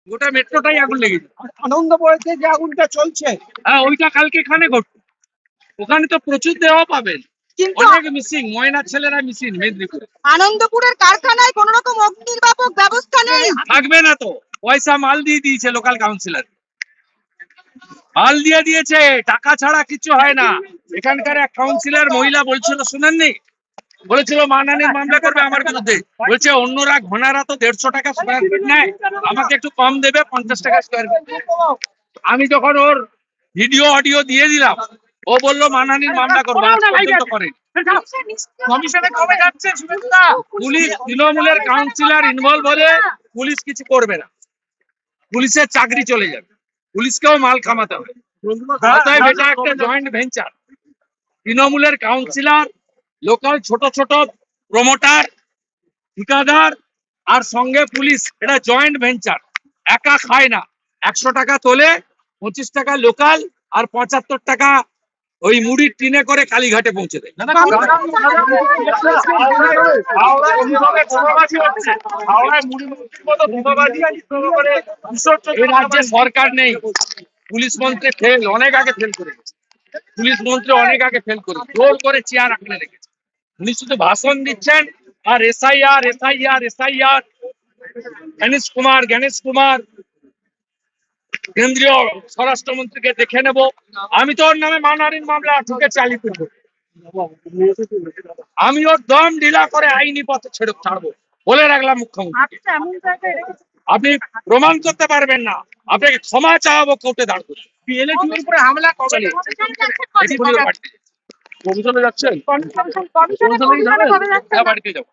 গোটা মেট্রোটাই আগুন লেগেছে। আনন্দ পড়েছে যে আগুনটা চলছে, হ্যাঁ, ওইটা কালকে এখানে ঘটবে। ওখানে তো প্রচুর দেহ পাবেন, কিন্তু অনেক মিসিং, ময়নার ছেলেরা মিসিং মেদিনীপুরে। আনন্দপুরের কারখানায় কোন রকম অগ্নি নির্বাপক ব্যবস্থা নেই। থাকবে না তো, পয়সা মাল দিয়ে দিয়েছে লোকাল কাউন্সিলর, মাল দিয়ে দিয়েছে, টাকা ছাড়া কিছু হয় না। এখানকার এক কাউন্সিলর মহিলা বলছিল, শুনেননি? বলেছিল মানহানির মামলা করবে আমার বিরুদ্ধে। বলছে অন্যরা ঘনারা তো 150 টাকা স্কোয়ার ফিট নেয়, আমাকে একটু কম দেবে, 50 টাকা স্কোয়ার ফিট। আমি যখন ওর ভিডিও অডিও দিয়ে দিলাম, ও বললো মানহানির মামলা করবো, আজ পর্যন্ত করেনি। কমিশনে কবে যাচ্ছে সুমিত্রা? পুলিশ, তৃণমূলের কাউন্সিলর ইনভলভ হলে পুলিশ কিছু করবে না, পুলিশের চাকরি চলে যাবে, পুলিশকেও মাল খামাতে হবে। অতএব এটা একটা জয়েন্ট ভেঞ্চার, তৃণমূলের কাউন্সিলর, লোকাল ছোট ছোট প্রমোটার, ঠিকাদার আর সঙ্গে পুলিশ, এটা জয়েন্ট ভেঞ্চার। একা খায় না, 100 টাকা তোলে, 25 টাকা লোকাল আর 75 টাকা ওই মুড়ির টিনে করে কালীঘাটে পৌঁছে দেয়। এই রাজ্যে সরকার নেই, পুলিশ মন্ত্রী ফেল, অনেক আগে ফেল করে গেছে। পুলিশ মন্ত্রী অনেক আগে ফেল করে জোর করে চেয়ার আঁকড়ে রেখেছে। উনি শুধু ভাষণ দিচ্ছেন আর SIR SIR SIR. Ganesh Kumar কেন্দ্রীয় স্বরাষ্ট্রমন্ত্রীকে দেখে নেব, আমি তো ওর নামে মানহানির মামলা ঠুকে চালিয়ে করবো। আমি ওর দম ঢিলা করে আইনি পথে ছাড়বো বলে রাখলাম মুখ্যমন্ত্রী। আপনি প্রমাণ করতে পারবেন না, আপনাকে ক্ষমা চাওয়াবো কোর্টে দাঁড় করে। পিএলএটির উপরে হামলা কবে? কমিশনে যাচ্ছেন? কমিশন হ্যাঁ, বাড়িতে যাবো।